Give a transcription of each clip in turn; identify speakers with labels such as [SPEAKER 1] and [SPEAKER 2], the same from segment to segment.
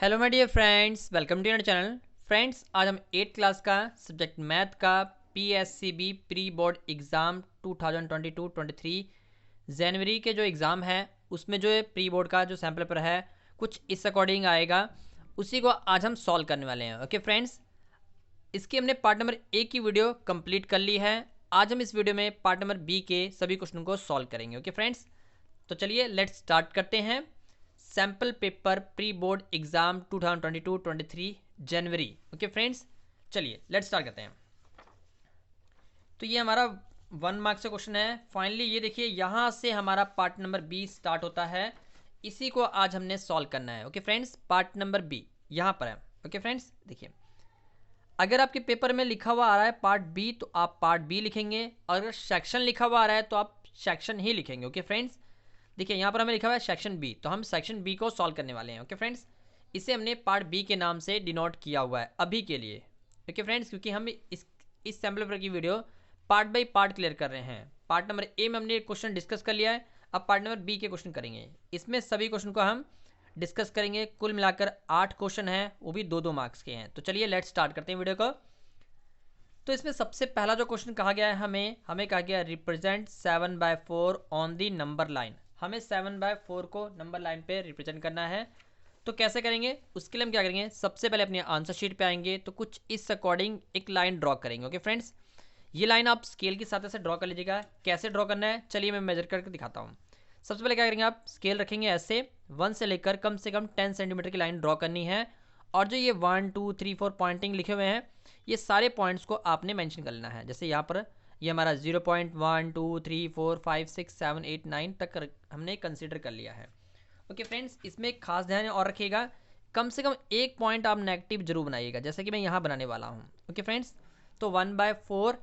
[SPEAKER 1] Hello my dear friends, welcome to your channel. Friends, आज हम 8th class का subject math का PSCB pre board exam 2022-23 जनवरी के जो एग्ज़ाम है उसमें जो प्री बोर्ड का जो सैम्पल पेपर है कुछ इस अकॉर्डिंग आएगा, उसी को आज हम सॉल्व करने वाले हैं। ओके फ्रेंड्स, इसकी हमने पार्ट नंबर ए की वीडियो कंप्लीट कर ली है। आज हम इस वीडियो में पार्ट नंबर बी के सभी क्वेश्चन को सॉल्व करेंगे। ओके फ्रेंड्स, तो चलिए लेट्स स्टार्ट करते हैं। Sample paper pre board exam 2022-23 जनवरी। ओके फ्रेंड्स, चलिए लेट्स स्टार्ट करते हैं। तो ये हमारा 1 मार्क्स का क्वेश्चन है। फाइनली ये देखिए, यहाँ से हमारा पार्ट नंबर बी स्टार्ट होता है, इसी को आज हमने सॉल्व करना है। Okay friends, part number B यहाँ पर है। ओके फ्रेंड्स, देखिए अगर आपके पेपर में लिखा हुआ आ रहा है पार्ट बी तो आप पार्ट बी लिखेंगे, और अगर सेक्शन लिखा हुआ आ रहा है तो आप सेक्शन ही लिखेंगे। ओके फ्रेंड्स, देखिए यहाँ पर हमें लिखा हुआ है सेक्शन बी, तो हम सेक्शन बी को सॉल्व करने वाले हैं। ओके फ्रेंड्स, इसे हमने पार्ट बी के नाम से डिनोट किया हुआ है अभी के लिए। ओके फ्रेंड्स, क्योंकि हम इस सैम्पल पेपर की video part by part clear कर रहे हैं। पार्ट नंबर ए में हमने क्वेश्चन डिस्कस कर लिया है, अब पार्ट नंबर बी के क्वेश्चन करेंगे। इसमें सभी क्वेश्चन को हम डिस्कस करेंगे। कुल मिलाकर 8 क्वेश्चन हैं, वो भी 2-2 मार्क्स के हैं। तो चलिए लेट्स स्टार्ट करते हैं वीडियो को। तो इसमें सबसे पहला जो क्वेश्चन कहा गया है, हमें कहा गया represent 7/4 on the number line. हमें 7/4 को नंबर लाइन पे रिप्रेजेंट करना है। तो कैसे करेंगे, उसके लिए हम क्या करेंगे, सबसे पहले अपने आंसर शीट पे आएंगे, तो कुछ इस अकॉर्डिंग एक लाइन ड्रॉ करेंगे। ओके फ्रेंड्स, ये लाइन आप स्केल की सहायता से ड्रॉ कर लीजिएगा। कैसे ड्रॉ करना है चलिए मैं मेजर करके दिखाता हूँ। सबसे पहले क्या करेंगे, आप स्केल रखेंगे ऐसे 1 से लेकर कम से कम 10 सेंटीमीटर की लाइन ड्रॉ करनी है। और जो ये 1 2 3 4 पॉइंटिंग लिखे हुए हैं, ये सारे पॉइंट्स को आपने मेंशन कर लेना है। जैसे यहाँ पर ये हमारा 0.1 2 3 4 5 6 7 8 9 तक हमने कंसीडर कर लिया है। ओके फ्रेंड्स, इसमें एक खास ध्यान और रखिएगा, कम से कम एक पॉइंट आप नेगेटिव जरूर बनाइएगा, जैसे कि मैं यहाँ बनाने वाला हूँ। ओके फ्रेंड्स, तो 1/4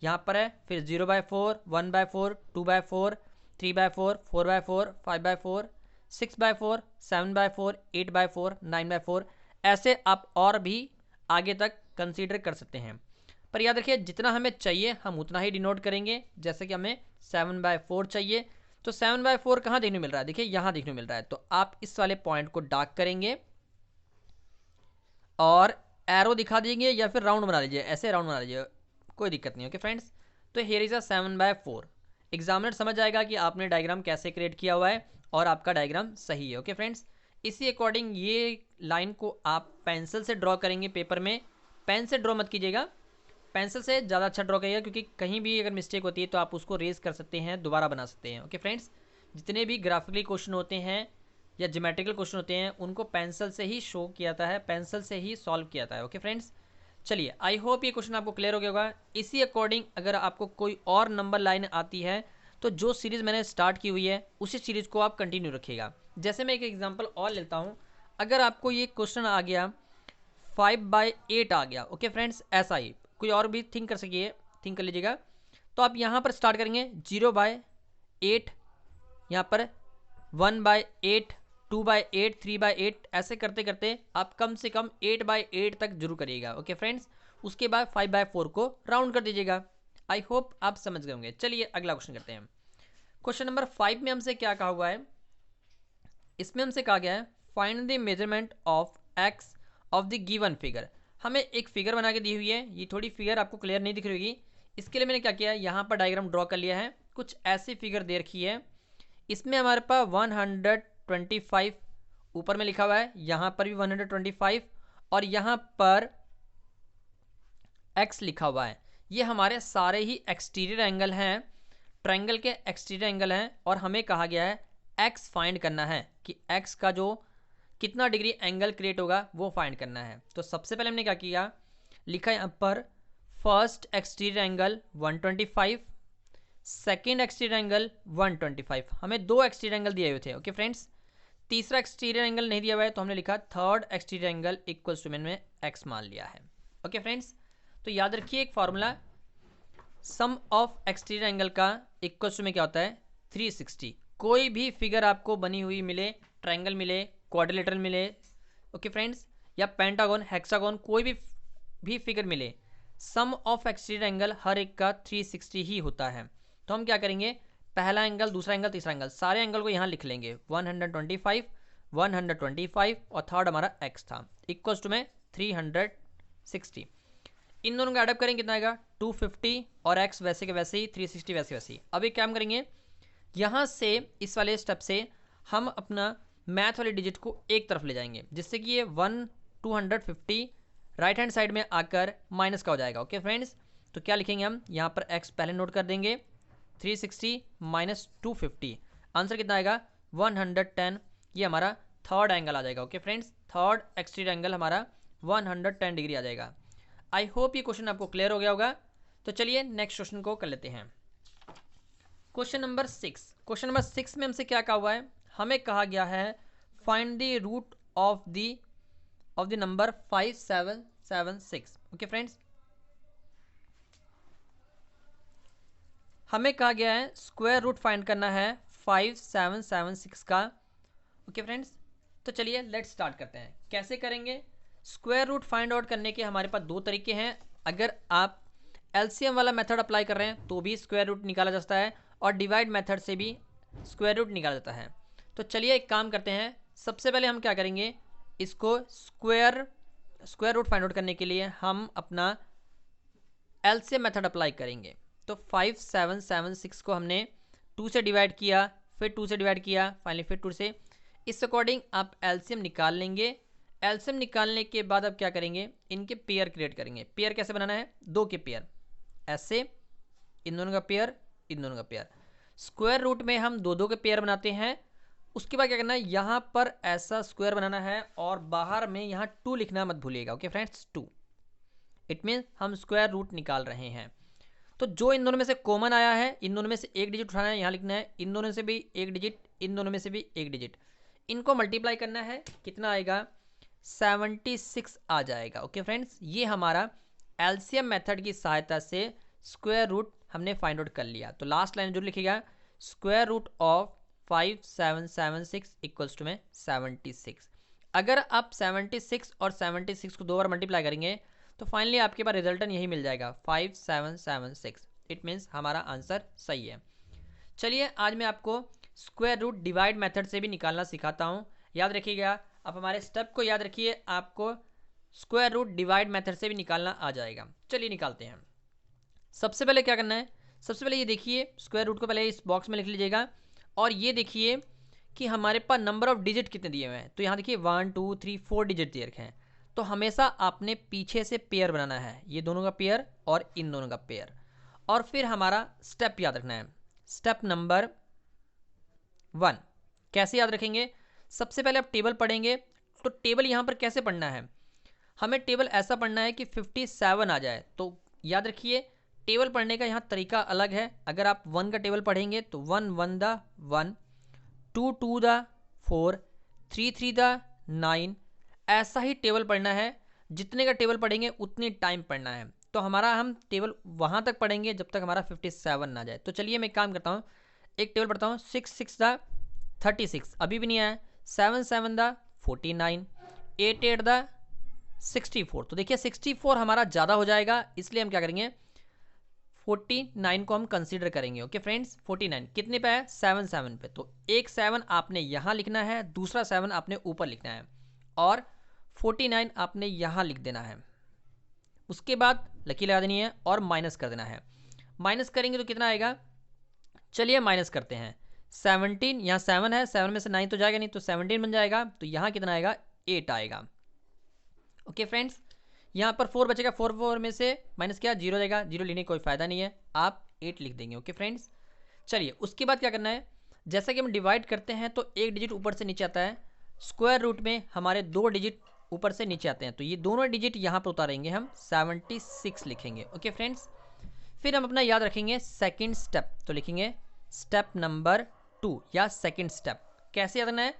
[SPEAKER 1] यहाँ पर है, फिर 0/4 1/4 2/4 3/4 4/4 5/4 6/4 7/4 8/4 9/4, ऐसे आप और भी आगे तक कंसीडर कर सकते हैं। पर याद रखिए, जितना हमें चाहिए हम उतना ही डिनोट करेंगे। जैसे कि हमें 7/4 चाहिए, तो 7/4 कहाँ देखने मिल रहा है, देखिए यहाँ देखने मिल रहा है। तो आप इस वाले पॉइंट को डार्क करेंगे और एरो दिखा देंगे, या फिर राउंड बना लीजिए, ऐसे राउंड बना लीजिए, कोई दिक्कत नहीं। ओके फ्रेंड्स, तो हियर इज अ 7/4। एग्जामिनर समझ जाएगा कि आपने डायग्राम कैसे क्रिएट किया हुआ है और आपका डायग्राम सही है। ओके फ्रेंड्स, इसी अकॉर्डिंग ये लाइन को आप पेंसिल से ड्रॉ करेंगे पेपर में। पेन से ड्रॉ मत कीजिएगा, पेंसिल से ज़्यादा अच्छा ड्रॉ करिएगा, क्योंकि कहीं भी अगर मिस्टेक होती है तो आप उसको रेज कर सकते हैं, दोबारा बना सकते हैं। ओके फ्रेंड्स, जितने भी ग्राफिकली क्वेश्चन होते हैं या ज्योमेट्रिकल क्वेश्चन होते हैं उनको पेंसिल से ही शो किया जाता है, पेंसिल से ही सॉल्व किया जाता है। ओके फ्रेंड्स, चलिए आई होप ये क्वेश्चन आपको क्लियर हो गया होगा। इसी अकॉर्डिंग अगर आपको कोई और नंबर लाइन आती है तो जो सीरीज़ मैंने स्टार्ट की हुई है उसी सीरीज़ को आप कंटिन्यू रखिएगा। जैसे मैं एक एग्जांपल और लेता हूँ, अगर आपको ये क्वेश्चन आ गया 5/8 आ गया, ओके फ्रेंड्स, ऐसा ही कोई और भी थिंक कर लीजिएगा। तो आप यहाँ पर स्टार्ट करेंगे 0/8, यहाँ पर 1/8 2/8 3/8, ऐसे करते करते आप कम से कम 8/8 तक जरूर करिएगा। ओके फ्रेंड्स, उसके बाद 5/4 को राउंड कर दीजिएगा। आई होप आप समझ गए होंगे। चलिए अगला क्वेश्चन करते हैं। क्वेश्चन नंबर 5 में हमसे क्या कहा हुआ है, इसमें हमसे कहा गया है find the measurement of x of the given figure. हमें एक फिगर बना के दी हुई है, ये थोड़ी फिगर आपको क्लियर नहीं दिख रही होगी, इसके लिए मैंने क्या किया है, यहाँ पर डायग्राम ड्रॉ कर लिया है। कुछ ऐसी फिगर दे रखी है, इसमें हमारे पास 125 ऊपर में लिखा हुआ है, यहाँ पर भी 125 और यहाँ पर x लिखा हुआ है। ये हमारे सारे ही एक्सटीरियर एंगल हैं, ट्रायंगल के एक्सटीरियर एंगल हैं, और हमें कहा गया है x फाइंड करना है कि x का जो कितना डिग्री एंगल क्रिएट होगा वो फाइंड करना है। तो सबसे पहले हमने क्या किया, लिखा यहाँ पर first exterior angle 125, second exterior angle 125। हमें दो एक्सटीरियर एंगल दिए हुए थे। ओके फ्रेंड्स, तीसरा एक्सटीरियर एंगल नहीं दिया हुआ है, तो हमने लिखा third exterior angle equals to में x मान लिया है। ओके फ्रेंड्स, तो याद रखिए एक formula, sum of exterior angle का इक्वल्स टू में क्या होता है 360। कोई भी फिगर आपको बनी हुई मिले, ट्रायंगल मिले, क्वाड्रिलेटरल मिले, ओके फ्रेंड्स, या पेंटागन हेक्सागन, कोई भी फिगर मिले, सम ऑफ एक्सटीरियर एंगल हर एक का 360 ही होता है। तो हम क्या करेंगे, पहला एंगल, दूसरा एंगल, तीसरा एंगल, सारे एंगल को यहाँ लिख लेंगे। 125 125 और थर्ड हमारा x था, इक्वल्स टू में 360। इन दोनों का एडअप करेंगे कितना आएगा 250 और x वैसे के वैसे ही 360 वैसे वैसे ही। अब एक काम करेंगे, यहाँ से इस वाले स्टेप से हम अपना मैथ वाले डिजिट को एक तरफ ले जाएंगे, जिससे कि ये 250 राइट हैंड साइड में आकर माइनस का हो जाएगा। ओके फ्रेंड्स, तो क्या लिखेंगे हम यहाँ पर x पहले नोट कर देंगे, 360 माइनस 250, आंसर कितना आएगा 110। ये हमारा थर्ड एंगल आ जाएगा। ओके फ्रेंड्स, थर्ड एक्सट्रीड एंगल हमारा 110 डिग्री आ जाएगा। आई होप ये क्वेश्चन आपको क्लियर हो गया होगा। तो चलिए नेक्स्ट क्वेश्चन को कर लेते हैं। Question number 6। क्वेश्चन नंबर 6 में हमसे क्या कहा हुआ है, हमें कहा गया है find the root of the number 5776। Okay friends, हमें कहा गया है स्क्वायर रूट फाइंड करना है 5776 का। ओके फ्रेंड्स, तो चलिए लेट्स स्टार्ट करते हैं। कैसे करेंगे? स्क्वायर रूट फाइंड आउट करने के हमारे पास दो तरीके हैं। अगर आप एलसीएम वाला मेथड अप्लाई कर रहे हैं तो भी स्क्वायर रूट निकाला जाता है, और डिवाइड मेथड से भी स्क्वायर रूट निकाला जाता है। तो चलिए एक काम करते हैं, सबसे पहले हम क्या करेंगे, इसको स्क्वायर रूट फाइंड आउट करने के लिए हम अपना एलसीएम मेथड अप्लाई करेंगे। तो 5776 को हमने 2 से डिवाइड किया, फिर 2 से डिवाइड किया, फाइनली फिर 2 से। इस अकॉर्डिंग आप एलसीएम निकाल लेंगे। एलसीएम निकालने के बाद अब क्या करेंगे, इनके पेयर क्रिएट करेंगे। पेयर कैसे बनाना है, 2 के पेयर, ऐसे इन दोनों का पेयर, इन दोनों का पेयर। स्क्वायर रूट में हम 2 के पेयर बनाते हैं। उसके बाद क्या करना है, यहाँ पर ऐसा स्क्वायर बनाना है और बाहर में यहाँ 2 लिखना मत भूलिएगा। ओके फ्रेंड्स, 2 इट मीन हम स्क्वायर रूट निकाल रहे हैं। तो जो इन दोनों में से कॉमन आया है, इन दोनों में से एक डिजिट उठाना है, यहाँ लिखना है, इन दोनों से भी एक डिजिट, इन दोनों में से भी एक डिजिट, इनको मल्टीप्लाई करना है। कितना आएगा 76 आ जाएगा। ओके फ्रेंड्स, ये हमारा एलसीएम मेथड की सहायता से स्क्वायर रूट हमने फाइंड आउट कर लिया। तो लास्ट लाइन जो लिखेगा, square root of 5776 equals to में 76। अगर आप 76 और 76 को 2 बार मल्टीप्लाई करेंगे तो फाइनली आपके पास रिजल्टन यही मिल जाएगा 5776। इट मीन्स हमारा आंसर सही है। चलिए आज मैं आपको स्क्वायर रूट डिवाइड मेथड से भी निकालना सिखाता हूँ। याद रखिएगा, आप हमारे स्टेप को याद रखिए, आपको स्क्वायर रूट डिवाइड मेथड से भी निकालना आ जाएगा। चलिए निकालते हैं। सबसे पहले क्या करना है, सबसे पहले ये देखिए, स्क्वायर रूट को पहले इस बॉक्स में लिख लीजिएगा, और ये देखिए कि हमारे पास नंबर ऑफ डिजिट कितने दिए हुए हैं। तो यहाँ देखिए 1 2 3 4 डिजिट दिए रखे हैं। तो हमेशा आपने पीछे से पेयर बनाना है, ये दोनों का पेयर और इन दोनों का पेयर। और फिर हमारा स्टेप याद रखना है, स्टेप नंबर 1 कैसे याद रखेंगे। सबसे पहले आप टेबल पढ़ेंगे, तो टेबल यहाँ पर कैसे पढ़ना है, हमें टेबल ऐसा पढ़ना है कि 57 आ जाए। तो याद रखिए, टेबल पढ़ने का यहाँ तरीका अलग है। अगर आप 1 का टेबल पढ़ेंगे तो 1 1 द 1, 2 2 द 4, 3 3 द 9, ऐसा ही टेबल पढ़ना है। जितने का टेबल पढ़ेंगे उतनी टाइम पढ़ना है। तो हमारा हम टेबल वहाँ तक पढ़ेंगे जब तक हमारा 57 ना जाए। तो चलिए मैं काम करता हूँ, एक टेबल पढ़ता हूँ। 6 6 द 36, अभी भी नहीं आया। 7 7 द 49, 8 8 द 64। तो देखिए 64 हमारा ज़्यादा हो जाएगा, इसलिए हम क्या करेंगे, 49 को हम कंसीडर करेंगे। ओके फ्रेंड्स, 49 कितने पे है, 7 7 पे। तो एक 7 आपने यहाँ लिखना है, दूसरा 7 आपने ऊपर लिखना है, और 49 आपने यहाँ लिख देना है। उसके बाद लकी लगा देनी है और माइनस कर देना है। माइनस करेंगे तो कितना आएगा, चलिए माइनस करते हैं। 17, यहाँ 7 है, 7 में से 9 तो जाएगा नहीं, तो 17 बन जाएगा। तो यहाँ कितना आएगा, 8 आएगा। ओके फ्रेंड्स, यहाँ पर 4 बचेगा, 4 में से माइनस किया, 0 जाएगा, 0 लेने का कोई फ़ायदा नहीं है, आप 8 लिख देंगे। ओके फ्रेंड्स, चलिए उसके बाद क्या करना है, जैसा कि हम डिवाइड करते हैं तो एक डिजिट ऊपर से नीचे आता है। स्क्वायर रूट में हमारे 2 डिजिट ऊपर से नीचे आते हैं, तो ये दोनों डिजिट यहाँ पर उतारेंगे, हम 76 लिखेंगे। ओके फ्रेंड्स, फिर हम अपना याद रखेंगे सेकंड स्टेप, तो लिखेंगे स्टेप नंबर 2 या सेकंड स्टेप। कैसे याद रखना है,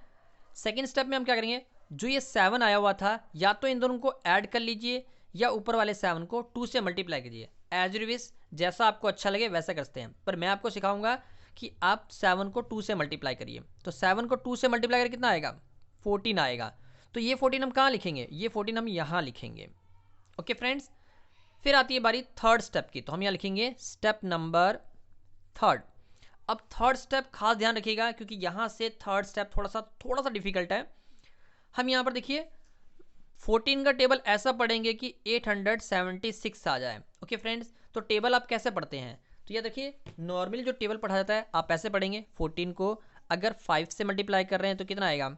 [SPEAKER 1] सेकंड स्टेप में हम क्या करेंगे, जो ये 7 आया हुआ था, या तो इन दोनों को ऐड कर लीजिए या ऊपर वाले 7 को 2 से मल्टीप्लाई कीजिए। एज यू विश, जैसा आपको अच्छा लगे वैसा करते हैं, पर मैं आपको सिखाऊंगा कि आप 7 को 2 से मल्टीप्लाई करिए। तो 7 को 2 से मल्टीप्लाई करके कितना आएगा, 14 आएगा। तो ये 14 हम कहाँ लिखेंगे, ये 14 हम यहाँ लिखेंगे। ओके फ्रेंड्स, फिर आती है बारी थर्ड स्टेप की, तो हम यहाँ लिखेंगे स्टेप नंबर 3। अब थर्ड स्टेप खास ध्यान रखिएगा, क्योंकि यहाँ से थर्ड स्टेप थोड़ा सा डिफिकल्ट है। हम यहाँ पर देखिए 14 का टेबल ऐसा पढ़ेंगे कि 876 आ जाए। ओके फ्रेंड्स, तो टेबल आप कैसे पढ़ते हैं, तो ये देखिए नॉर्मली जो टेबल पढ़ा जाता है आप ऐसे पढ़ेंगे। 14 को अगर 5 से मल्टीप्लाई कर रहे हैं तो कितना आएगा,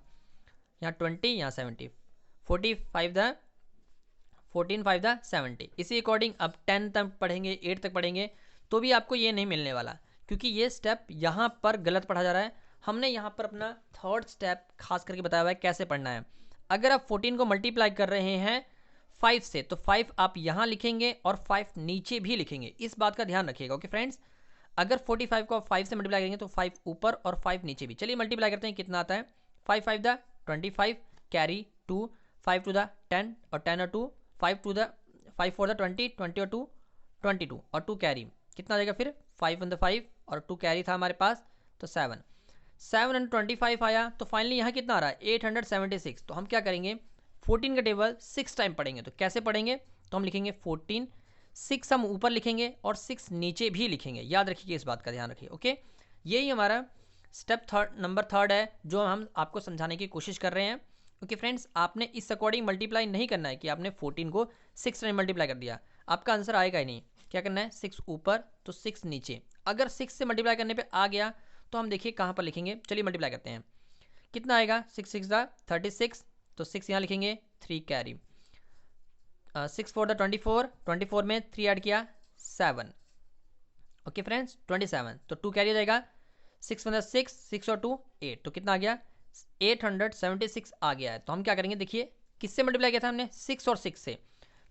[SPEAKER 1] यहाँ 20, यहाँ 70, 45 द 14 5 द 70। इसी अकॉर्डिंग अब 10 तक पढ़ेंगे, 8 तक पढ़ेंगे तो भी आपको ये नहीं मिलने वाला, क्योंकि ये स्टेप यहाँ पर गलत पढ़ा जा रहा है। हमने यहाँ पर अपना थर्ड स्टेप खास करके बताया हुआ है कैसे पढ़ना है। अगर आप 14 को मल्टीप्लाई कर रहे हैं 5 से तो 5 आप यहाँ लिखेंगे और 5 नीचे भी लिखेंगे, इस बात का ध्यान रखिएगा। ओके फ्रेंड्स, अगर 45 को आप 5 से मल्टीप्लाई करेंगे तो 5 ऊपर और 5 नीचे भी। चलिए मल्टीप्लाई करते हैं, कितना आता है, 5 5 द 25 कैरी 2, 5 टू द 10 और 10 और 2, 5 टू द 5 4 द 20, 20 और 2 22 और 2 कैरी, कितना आ जाएगा फिर 5 1 द 5 और 2 कैरी था हमारे पास तो 7 725 आया। तो फाइनली यहाँ कितना आ रहा है 876। तो हम क्या करेंगे 14 का टेबल 6 टाइम पढ़ेंगे। तो कैसे पढ़ेंगे, तो हम लिखेंगे 14, 6 हम ऊपर लिखेंगे और 6 नीचे भी लिखेंगे। याद रखिए, इस बात का ध्यान रखिए। ओके, यही हमारा स्टेप नंबर थर्ड है जो हम आपको समझाने की कोशिश कर रहे हैं। ओके फ्रेंड्स, आपने इस अकॉर्डिंग मल्टीप्लाई नहीं करना है कि आपने 14 को 6 टाइम मल्टीप्लाई कर दिया, आपका आंसर आएगा ही नहीं। क्या करना है 6 ऊपर तो 6 नीचे। अगर 6 से मल्टीप्लाई करने पे आ गया तो हम देखिए कहाँ पर लिखेंगे। चलिए मल्टीप्लाई करते हैं, कितना आएगा 6 6 द 36, तो 6 यहाँ लिखेंगे, 3 कैरी, 6 4 द 24, 24 में 3 ऐड किया 7। ओके फ्रेंड्स 27, तो 2 कैरी हो जाएगा, 6 1 6, 6 और 2 8, तो कितना आ गया 876 आ गया है। तो हम क्या करेंगे, देखिए किससे मल्टीप्लाई किया था हमने 6 और 6 से,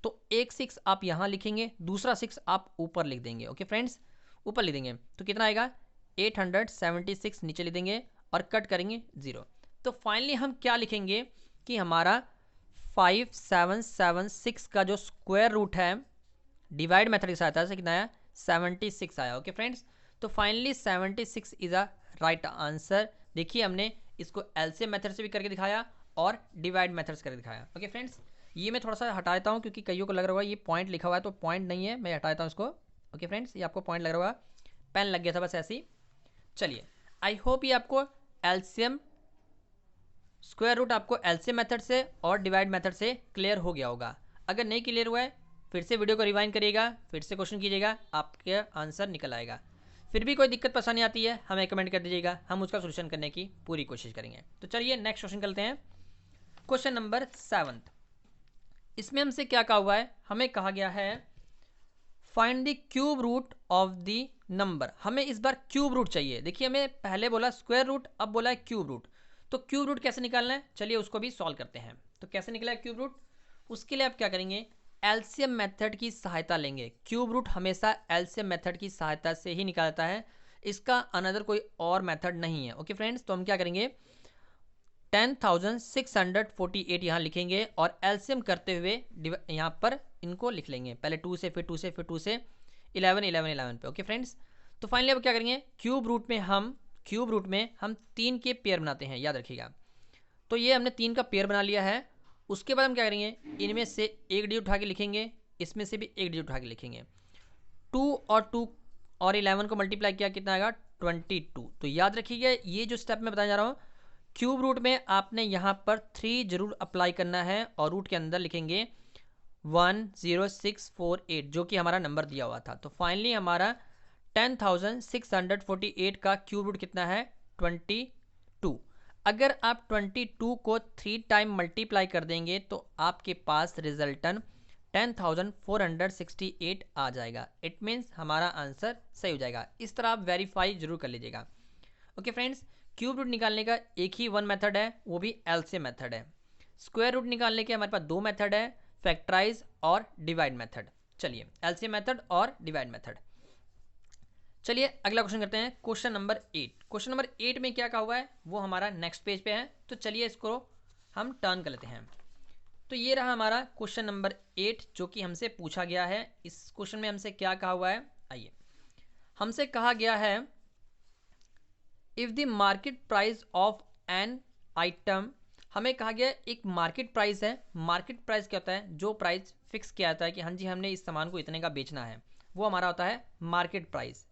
[SPEAKER 1] तो एक 6 आप यहाँ लिखेंगे, दूसरा 6 आप ऊपर लिख देंगे। ओके फ्रेंड्स, ऊपर लिख देंगे तो कितना आएगा 876 नीचे लिख देंगे और कट करेंगे 0। तो फाइनली हम क्या लिखेंगे कि हमारा 5776 का जो स्क्वायर रूट है डिवाइड मेथड की सहायता से कितना आया 76 आया। ओके फ्रेंड्स, तो finally 76 is a right answer. देखिए हमने इसको एलसीएम मेथड से भी करके दिखाया और डिवाइड मेथड से करके दिखाया। ओके फ्रेंड्स, ये मैं थोड़ा सा हटा देता हूँ क्योंकि कईयों को लग रहा होगा ये पॉइंट लिखा हुआ है, तो पॉइंट नहीं है, मैं हटा देता हूँ इसको। ओके फ्रेंड्स, ये आपको पॉइंट लग रहा होगा, पेन लग गया था बस ऐसे ही। चलिए, आई होप ये आपको एलसीएम स्क्वायर रूट आपको एलसीएम मेथड से और डिवाइड मेथड से क्लियर हो गया होगा। अगर नहीं क्लियर हुआ है फिर से वीडियो को रिवाइंड करिएगा, फिर से क्वेश्चन कीजिएगा, आपके आंसर निकल आएगा। फिर भी कोई दिक्कत परेशानी आती है हमें कमेंट कर दीजिएगा, हम उसका सोल्यूशन करने की पूरी कोशिश करेंगे। तो चलिए नेक्स्ट क्वेश्चन करते हैं, क्वेश्चन नंबर 7। इसमें हमसे क्या कहा हुआ है, हमें कहा गया है find the cube root of the number. हमें इस बार क्यूब रूट चाहिए। देखिए हमें पहले बोला स्क्वायर रूट, अब बोला है क्यूब रूट। तो क्यूब रूट कैसे निकालना है, चलिए उसको भी सॉल्व करते हैं। तो कैसे निकला है क्यूब रूट, उसके लिए आप क्या करेंगे एलसीएम मेथड की सहायता लेंगे। क्यूब रूट हमेशा एलसीएम मेथड की सहायता से ही निकालता है, इसका अनदर कोई और मेथड नहीं है। ओके फ्रेंड्स, तो हम क्या करेंगे 10,648 यहाँ लिखेंगे और एलसीएम करते हुए यहाँ पर इनको लिख लेंगे, पहले 2 से फिर 2 से फिर 2 से 11 11 11 पे। ओके फ्रेंड्स, तो फाइनली अब क्या करेंगे क्यूब रूट में हम 3 के पेयर बनाते हैं, याद रखिएगा। तो ये हमने 3 का पेयर बना लिया है। उसके बाद हम क्या करेंगे इनमें से एक डिजिट उठा के लिखेंगे, इसमें से भी एक डिजिट उठा के लिखेंगे। 2 और 11 को मल्टीप्लाई किया कितना आएगा 22। तो याद रखिएगा ये जो स्टेप मैं बताने जा रहा हूँ क्यूब रूट में आपने यहाँ पर 3 जरूर अप्लाई करना है और रूट के अंदर लिखेंगे 10648 जो कि हमारा नंबर दिया हुआ था। तो फाइनली हमारा 10,648 का क्यूब रूट कितना है 22। अगर आप 22 को 3 टाइम मल्टीप्लाई कर देंगे तो आपके पास रिजल्टन 10,468 आ जाएगा। इट मीन्स हमारा आंसर सही हो जाएगा। इस तरह आप वेरीफाई जरूर कर लीजिएगा। ओके फ्रेंड्स, क्यूब रूट निकालने का एक ही वन मेथड है, वो भी एलसीएम मेथड है। स्क्वायर रूट निकालने के हमारे पास 2 मेथड है, फैक्टराइज और डिवाइड मेथड। चलिए एलसीएम मेथड और डिवाइड मेथड। चलिए अगला क्वेश्चन करते हैं, क्वेश्चन नंबर 8। क्वेश्चन नंबर 8 में क्या कहा हुआ है वो हमारा नेक्स्ट पेज पे है। तो चलिए इसको हम टर्न कर लेते हैं। तो ये रहा हमारा क्वेश्चन नंबर 8 जो कि हमसे पूछा गया है। इस क्वेश्चन में हमसे क्या कहा हुआ है, आइए हमसे कहा गया है if the market price of an item. हमें कहा गया एक मार्केट प्राइस है। मार्केट प्राइस क्या होता है, जो प्राइस फिक्स किया जाता है कि हाँ जी हमने इस सामान को इतने का बेचना है, वो हमारा होता है मार्केट प्राइस।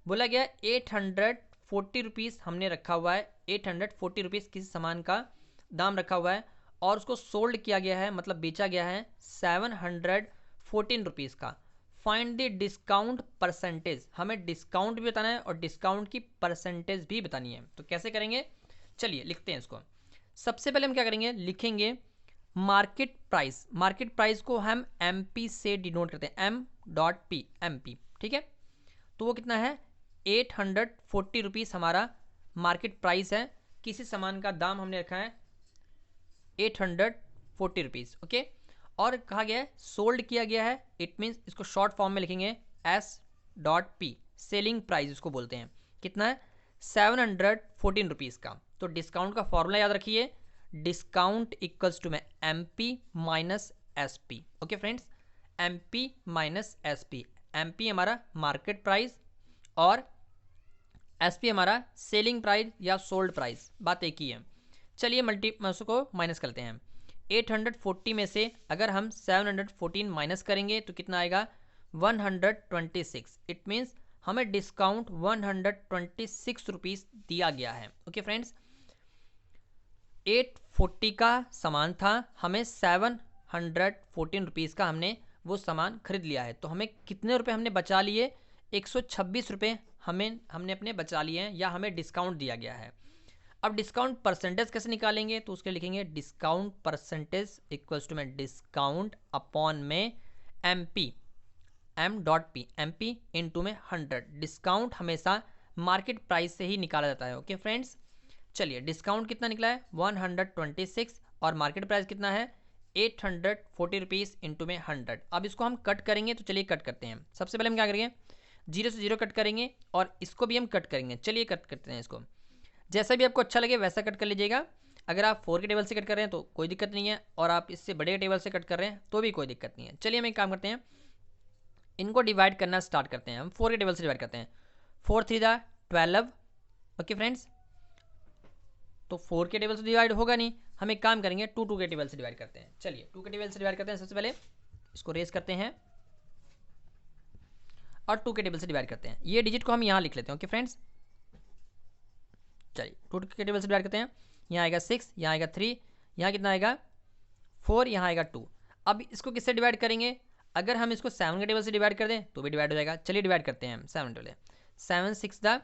[SPEAKER 1] बोला गया 840 हमने रखा हुआ है, 840 किसी सामान का दाम रखा हुआ है और उसको सोल्ड किया गया है, मतलब बेचा गया है 714 का। फाइंड द डिस्काउंट परसेंटेज, हमें डिस्काउंट भी बताना है और डिस्काउंट की परसेंटेज भी बतानी है। तो कैसे करेंगे, चलिए लिखते हैं इसको। सबसे पहले हम क्या करेंगे, लिखेंगे मार्केट प्राइस। मार्केट प्राइस को हम MP से डिनोट करते हैं, M.P, MP, ठीक है। तो वो कितना है, 840 हमारा मार्केट प्राइस है। किसी सामान का दाम हमने रखा है 840, ओके। और कहा गया है सोल्ड किया गया है, इट मीन्स इसको शॉर्ट फॉर्म में लिखेंगे S.P, सेलिंग प्राइस इसको बोलते हैं। कितना है, 714 का। तो डिस्काउंट का फॉर्मूला याद रखिए, डिस्काउंट इक्वल्स टू में MP minus SP, okay friends, MP minus SP। MP हमारा मार्केट प्राइस और SP हमारा सेलिंग प्राइस या सोल्ड प्राइस, बात एक ही है। चलिए उसको माइनस करते हैं। 840 में से अगर हम 714 माइनस करेंगे तो कितना आएगा, 126। इट मीन्स हमें डिस्काउंट 126 रुपीज़ दिया गया है, ओके फ्रेंड्स। 840 का सामान था, हमें 714 रुपीज़ का हमने वो सामान खरीद लिया है। तो हमें कितने रुपए हमने बचा लिए, 126 रुपये हमने अपने बचा लिए हैं या हमें डिस्काउंट दिया गया है। अब डिस्काउंट परसेंटेज कैसे निकालेंगे, तो उसके लिखेंगे डिस्काउंट परसेंटेज इक्वल्स टू में डिस्काउंट अपॉन में MP, M.P, MP इनटू में 100। डिस्काउंट हमेशा मार्केट प्राइस से ही निकाला जाता है, ओके फ्रेंड्स। चलिए डिस्काउंट कितना निकला है, 126 और मार्केट प्राइस कितना है, 840 रुपीज़ इंटू में 100। अब इसको हम कट करेंगे, तो चलिए कट करते हैं। सबसे पहले हम क्या करेंगे, 0 से 0 कट करेंगे और इसको भी हम कट करेंगे। चलिए कट करते हैं इसको, जैसा भी आपको अच्छा लगे वैसा कट कर लीजिएगा। अगर आप 4 के टेबल से कट कर रहे हैं तो कोई दिक्कत नहीं है, और आप इससे बड़े टेबल से कट कर रहे हैं तो भी कोई दिक्कत नहीं है। चलिए हम एक काम करते हैं, इनको डिवाइड करना स्टार्ट करते हैं। हम 4 के टेबल से डिवाइड करते हैं। 4 3 12, ओके फ्रेंड्स। तो 4 के टेबल से डिवाइड होगा नहीं, हम एक काम करेंगे 2 के टेबल से डिवाइड करते हैं। चलिए 2 के टेबल से डिवाइड करते हैं। सबसे पहले इसको रेस करते हैं और 2 के टेबल से डिवाइड करते हैं। ये डिजिट को हम यहाँ लिख लेते हैं, ओके फ्रेंड्स। चलिए 2 के टेबल से डिवाइड करते हैं। यहाँ आएगा 6, यहाँ आएगा 3, यहाँ कितना आएगा 4, यहाँ आएगा 2। अब इसको किससे डिवाइड करेंगे, अगर हम इसको 7 के टेबल से डिवाइड कर दें तो भी डिवाइड हो जाएगा। चलिए डिवाइड करते हैं हम 7 टेबल। 7 6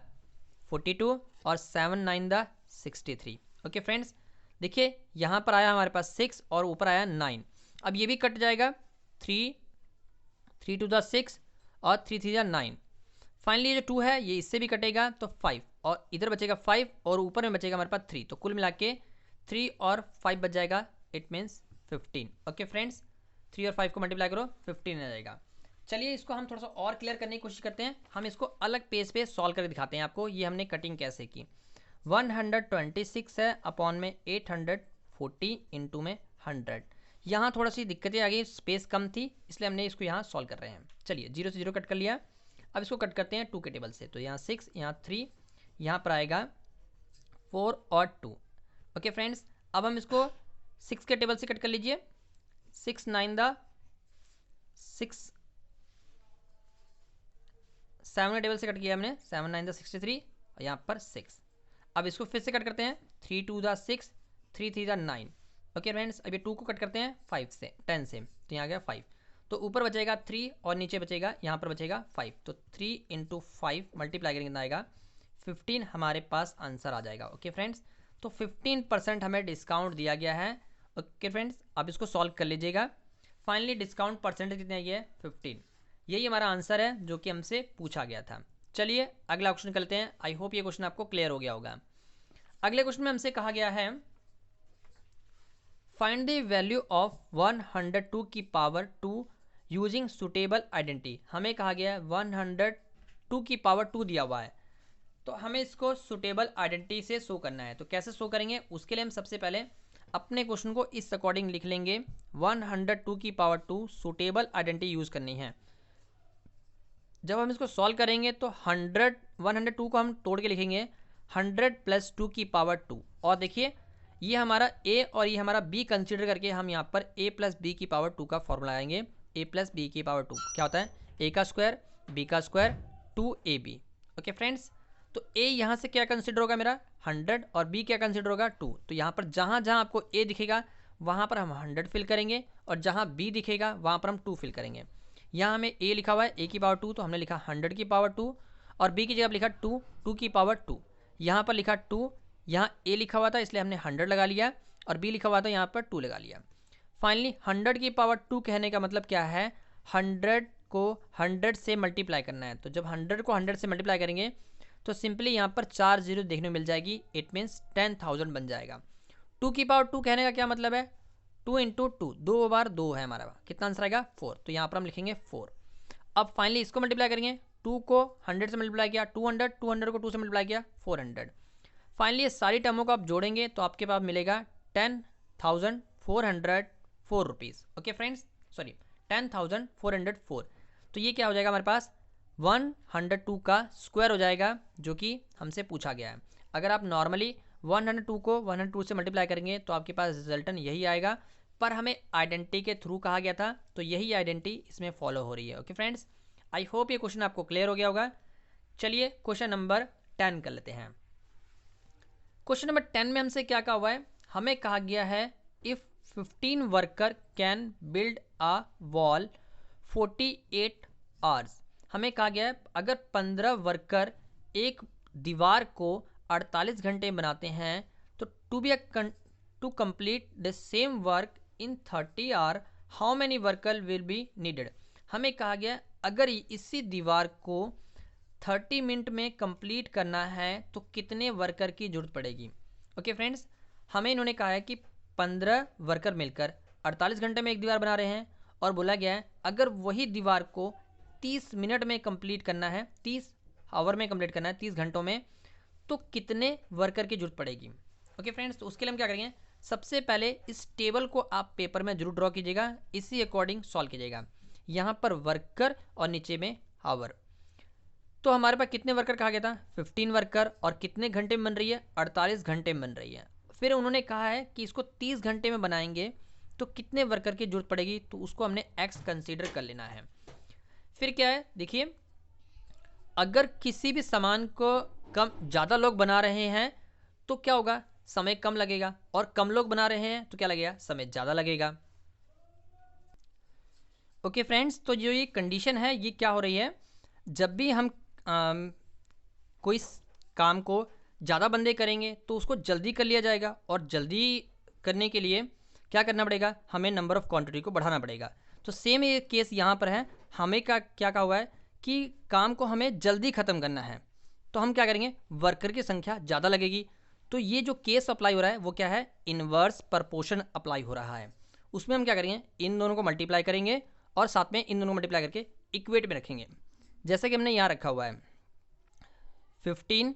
[SPEAKER 1] 42 और 7 9 63, ओके फ्रेंड्स। देखिए यहाँ पर आया हमारे पास 6 और ऊपर आया 9। अब ये भी कट जाएगा, 3 2 6 और 3 3 9। फाइनली ये जो 2 है ये इससे भी कटेगा तो 5, और इधर बचेगा 5 और ऊपर में बचेगा हमारे पास 3। तो कुल मिला के 3 और 5 बच जाएगा, इट मीन्स 15, ओके फ्रेंड्स। 3 और 5 को मल्टीप्लाई करो, 15 आ जाएगा। चलिए इसको हम थोड़ा सा और क्लियर करने की कोशिश करते हैं। हम इसको अलग पेज पे सॉल्व करके दिखाते हैं आपको, ये हमने कटिंग कैसे की। 126 है अपॉन में 840 इंटू में 100। यहाँ थोड़ा सी दिक्कतें आ गई, स्पेस कम थी इसलिए हमने इसको यहाँ सॉल्व कर रहे हैं। चलिए 0 से 0 कट कर लिया। अब इसको कट करते हैं 2 के टेबल से। तो यहाँ 6, यहाँ 3, यहाँ पर आएगा 4 और 2, ओके फ्रेंड्स। अब हम इसको 6 के टेबल से कट कर लीजिए। 6 9 6, 7 के टेबल से कट किया हमने, 7 9 63 और यहाँ पर 6। अब इसको फिर से कट करते हैं, 3 2 6, 3 3 9, ओके फ्रेंड्स। अब ये 2 को कट करते हैं 5 से, 10 से, तो यहाँ आ गया 5। तो ऊपर बचेगा 3 और नीचे बचेगा, यहाँ पर बचेगा 5। तो 3 इंटू 5 मल्टीप्लाई करेंगे कितना आएगा, 15 हमारे पास आंसर आ जाएगा, ओके फ्रेंड्स। तो 15% हमें डिस्काउंट दिया गया है, ओके फ्रेंड्स। अब इसको सॉल्व कर लीजिएगा। फाइनली डिस्काउंट परसेंटेज कितनी आई है, 15। यही हमारा आंसर है जो कि हमसे पूछा गया था। चलिए अगला क्वेश्चन करते हैं। आई होप ये क्वेश्चन आपको क्लियर हो गया होगा। अगले क्वेश्चन में हमसे कहा गया है फाइंड द वैल्यू ऑफ 102 की पावर 2 यूजिंग सुटेबल आइडेंटिटी। हमें कहा गया है 102 की पावर 2 दिया हुआ है, तो हमें इसको सुटेबल आइडेंटिटी से शो करना है। तो कैसे शो करेंगे, उसके लिए हम सबसे पहले अपने क्वेश्चन को इस अकॉर्डिंग लिख लेंगे। 102 की पावर 2 सुटेबल आइडेंटिटी यूज़ करनी है। जब हम इसको सॉल्व करेंगे तो 102 को हम तोड़ के लिखेंगे 100 + 2 की पावर 2। और देखिए ये हमारा a और ये हमारा b कंसीडर करके हम यहाँ पर a + b की पावर 2 का फॉर्मूला लगाएंगे। a + b की पावर 2 क्या होता है, a का स्क्वायर b का स्क्वायर 2ab, ओके फ्रेंड्स, तो ए यहाँ से क्या कंसिडर होगा मेरा 100 और बी क्या कंसिडर होगा 2। तो यहाँ पर जहाँ जहाँ आपको ए दिखेगा वहाँ पर हम 100 फिल करेंगे और जहाँ बी दिखेगा वहाँ पर हम 2 फिल करेंगे। यहाँ हमें ए लिखा हुआ है ए की पावर 2, तो हमने लिखा 100 की पावर 2 और बी की जगह लिखा 2 की पावर 2। यहाँ पर लिखा 2, यहाँ ए लिखा हुआ था इसलिए हमने 100 लगा लिया और बी लिखा हुआ था यहाँ पर 2 लगा लिया। फाइनली 100 की पावर 2 कहने का मतलब क्या है, 100 को 100 से मल्टीप्लाई करना है। तो जब 100 को 100 से मल्टीप्लाई करेंगे तो सिंपली यहाँ पर 4 जीरो देखने को मिल जाएगी, इट मीन्स 10,000 बन जाएगा। 2 की पावर 2 कहने का क्या मतलब है, 2 इंटू 2, 2 बार 2 है हमारा, कितना आंसर आएगा 4। तो यहाँ पर हम लिखेंगे 4। अब फाइनली इसको मल्टीप्लाई करेंगे, 2 को 100 से मल्टीप्लाई किया 200, 200 को 2 से मल्टीप्लाई किया 400। फाइनली ये सारी टर्मों को आप जोड़ेंगे तो आपके पास मिलेगा 10,404 रुपीज़। Okay friends, sorry 10,404। तो ये क्या हो जाएगा हमारे पास 102 का स्क्वायर हो जाएगा, जो कि हमसे पूछा गया है। अगर आप नॉर्मली 102 को 102 से मल्टीप्लाई करेंगे तो आपके पास रिजल्टन यही आएगा, पर हमें आइडेंटिटी के थ्रू कहा गया था तो यही आइडेंटिटी इसमें फॉलो हो रही है। ओके फ्रेंड्स, आई होप ये क्वेश्चन आपको क्लियर हो गया होगा। चलिए क्वेश्चन नंबर 10 कर लेते हैं। क्वेश्चन नंबर 10 में हमसे क्या कहा हुआ है, हमें कहा गया है if 15 worker can build a wall 48 hours. हमें कहा गया है अगर 15 वर्कर एक दीवार को 48 घंटे बनाते हैं तो to complete the same work in 30 hour how many worker will be needed. हमें कहा गया अगर इसी दीवार को 30 मिनट में कंप्लीट करना है तो कितने वर्कर की जरूरत पड़ेगी। ओके फ्रेंड्स, हमें इन्होंने कहा है कि 15 वर्कर मिलकर 48 घंटे में एक दीवार बना रहे हैं और बोला गया है अगर वही दीवार को 30 मिनट में कंप्लीट करना है, 30 आवर में कंप्लीट करना है, 30 घंटों में, तो कितने वर्कर की जरूरत पड़ेगी। ओके फ्रेंड्स, तो उसके लिए हम क्या करेंगे, सबसे पहले इस टेबल को आप पेपर में जरूर ड्रॉ कीजिएगा, इसी अकॉर्डिंग सॉल्व कीजिएगा। यहाँ पर वर्कर और नीचे में आवर। तो हमारे पास कितने वर्कर कहा गया था 15 वर्कर, और कितने घंटे में बन रही है 48 घंटे में बन रही है। फिर उन्होंने कहा है कि इसको 30 घंटे में बनाएंगे तो कितने वर्कर की जरूरत पड़ेगी, तो उसको हमने x कंसीडर कर लेना है। फिर क्या है देखिए, अगर किसी भी सामान को ज़्यादा लोग बना रहे हैं तो क्या होगा, समय कम लगेगा, और कम लोग बना रहे हैं तो क्या लगेगा, समय ज़्यादा लगेगा। ओके फ्रेंड्स, तो जो ये कंडीशन है ये क्या हो रही है, जब भी हम कोई काम को ज़्यादा बंदे करेंगे तो उसको जल्दी कर लिया जाएगा, और जल्दी करने के लिए क्या करना पड़ेगा, हमें नंबर ऑफ़ क्वांटिटी को बढ़ाना पड़ेगा। तो सेम ये केस यहाँ पर है, हमें क्या कहा हुआ है कि काम को हमें जल्दी ख़त्म करना है, तो हम क्या करेंगे, वर्कर की संख्या ज़्यादा लगेगी। तो ये जो केस अप्लाई हो रहा है वो क्या है, इन्वर्स प्रपोर्शन अप्लाई हो रहा है। उसमें हम क्या करेंगे, इन दोनों को मल्टीप्लाई करेंगे और साथ में इन दोनों को मल्टीप्लाई करके इक्वेट में रखेंगे। जैसे कि हमने यहाँ रखा हुआ है 15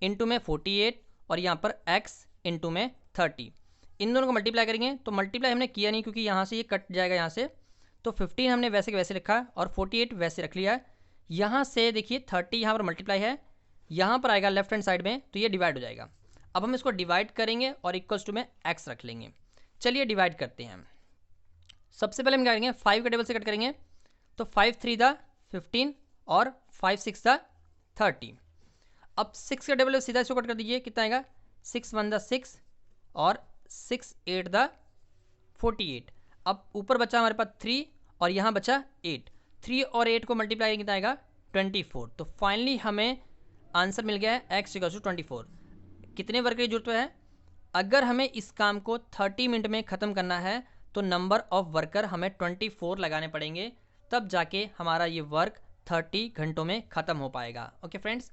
[SPEAKER 1] इंटू में 48 और यहाँ पर x इंटू में 30, इन दोनों को मल्टीप्लाई करेंगे। तो मल्टीप्लाई हमने किया नहीं क्योंकि यहाँ से ये कट जाएगा यहाँ से, तो 15 हमने वैसे के वैसे लिखा और 48 वैसे रख लिया। यहाँ से देखिए 30 यहाँ पर मल्टीप्लाई है, यहाँ पर आएगा लेफ्ट हैंड साइड में, तो ये डिवाइड हो जाएगा। अब हम इसको डिवाइड करेंगे और इक्वल्स टू में x रख लेंगे। चलिए डिवाइड करते हैं। सबसे पहले हम क्या करेंगे, 5 के टेबल से कट करेंगे, तो 5 3 दा 15 और 5 6 दा 30। अब 6 के टेबल सीधा इसको कट कर दीजिए, कितना आएगा, 6 1 दा 6 और 6 8 दा 48। अब ऊपर बचा हमारे पास 3 और यहाँ बचा 8, 3 और 8 को मल्टीप्लाई कितना आएगा 24। तो फाइनली हमें आंसर मिल गया है x = 24। कितने वर्कर की जरूरत है, अगर हमें इस काम को 30 मिनट में ख़त्म करना है तो नंबर ऑफ वर्कर हमें 24 लगाने पड़ेंगे, तब जाके हमारा ये वर्क 30 घंटों में ख़त्म हो पाएगा। ओके फ्रेंड्स,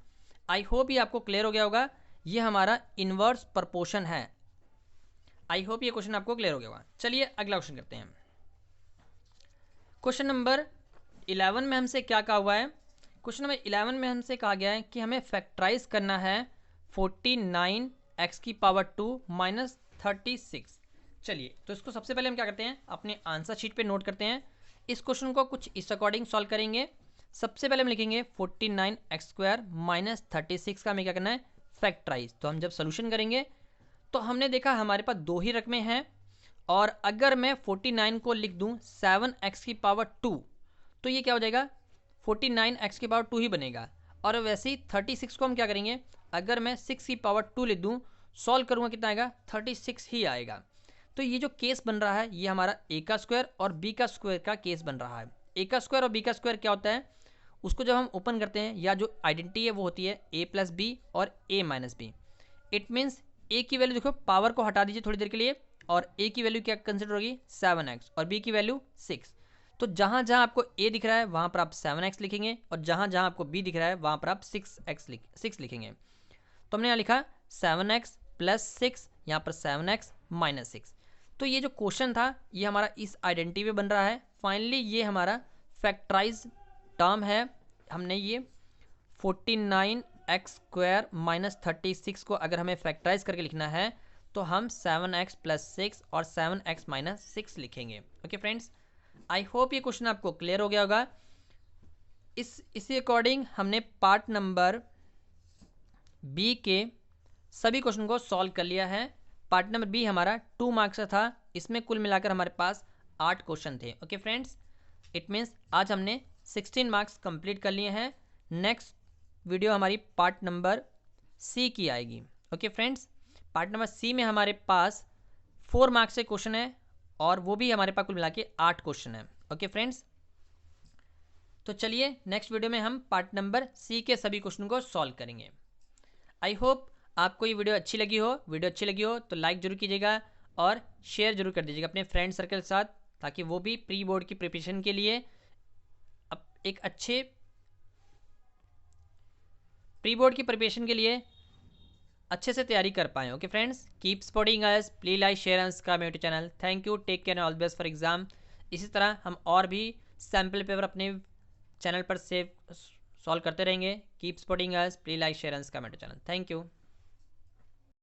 [SPEAKER 1] आई होप ये आपको क्लियर हो गया होगा। ये हमारा इन्वर्स प्रपोर्शन है। आई होप ये क्वेश्चन आपको क्लियर हो गया होगा। चलिए अगला क्वेश्चन करते हैं। क्वेश्चन नंबर 11 में हमसे क्या कहा हुआ है, क्वेश्चन नंबर 11 में हमसे कहा गया है कि हमें फैक्टराइज करना है 49x⁻² माइनस 36। चलिए तो इसको सबसे पहले हम क्या करते हैं, अपने आंसर शीट पे नोट करते हैं। इस क्वेश्चन को कुछ इस अकॉर्डिंग सॉल्व करेंगे। सबसे पहले हम लिखेंगे 49x² माइनस 36 का हमें क्या करना है, फैक्टराइज। तो हम जब सोल्यूशन करेंगे तो हमने देखा हमारे पास 2 ही रकमें हैं, और अगर मैं 49 को लिख दूँ 7x⁻², तो ये क्या हो जाएगा, 49x⁻² ही बनेगा। और वैसे ही 36 को हम क्या करेंगे, अगर मैं 6 की पावर 2 लिख दूँ, सॉल्व करूँगा कितना आएगा, 36 ही आएगा। तो ये जो केस बन रहा है ये हमारा ए का स्क्वायर और बी का स्क्वायर का केस बन रहा है। ए का स्क्वायर और बी का स्क्वायर क्या होता है, उसको जब हम ओपन करते हैं या जो आइडेंटिटी है वो होती है ए प्लस बी और ए माइनस बी। इट मीन्स ए की वैल्यू देखो, पावर को हटा दीजिए थोड़ी देर के लिए, और ए की वैल्यू क्या कंसिडर होगी 7x और बी की वैल्यू 6। तो जहाँ जहाँ आपको ए दिख रहा है वहाँ पर आप 7x लिखेंगे, और जहाँ जहाँ आपको बी दिख रहा है वहाँ पर आप 6 लिखेंगे। तो हमने यहाँ लिखा 7x प्लस 6, यहाँ पर 7x माइनस 6। तो ये जो क्वेश्चन था ये हमारा इस आइडेंटिटी पे बन रहा है। फाइनली ये हमारा फैक्टराइज टर्म है। हमने ये 49x स्क्वायर माइनस 36 को अगर हमें फैक्टराइज करके लिखना है तो हम 7x प्लस 6 और 7x माइनस 6 लिखेंगे। ओके फ्रेंड्स, आई होप ये क्वेश्चन आपको क्लियर हो गया होगा। इसी अकॉर्डिंग हमने पार्ट नंबर बी के सभी क्वेश्चन को सॉल्व कर लिया है। पार्ट नंबर बी हमारा 2 मार्क्स का था, इसमें कुल मिलाकर हमारे पास 8 क्वेश्चन थे। ओके फ्रेंड्स, इट मीन्स आज हमने 16 मार्क्स कंप्लीट कर लिए हैं। नेक्स्ट वीडियो हमारी पार्ट नंबर सी की आएगी। ओके फ्रेंड्स, पार्ट नंबर सी में हमारे पास 4 मार्क्स के क्वेश्चन है और वो भी हमारे पास कुल मिला के 8 क्वेश्चन है। ओके फ्रेंड्स, तो चलिए नेक्स्ट वीडियो में हम पार्ट नंबर सी के सभी क्वेश्चन को सॉल्व करेंगे। आई होप आपको ये वीडियो अच्छी लगी हो तो लाइक जरूर कीजिएगा और शेयर जरूर कर दीजिएगा अपने फ्रेंड सर्कल के साथ, ताकि वो भी प्री बोर्ड की प्रिपरेशन के लिए एक अच्छे प्री बोर्ड की प्रिपरेशन के लिए अच्छे से तैयारी कर पाएँ। Okay friends, keep supporting us, please like share and subscribe मेरे channel. Thank you, take care and all the best for exam. इसी तरह हम और भी सैम्पल पेपर अपने चैनल पर सेव सॉल्व करते रहेंगे। Keep supporting us, please like share and subscribe मेरे चैनल। Thank you.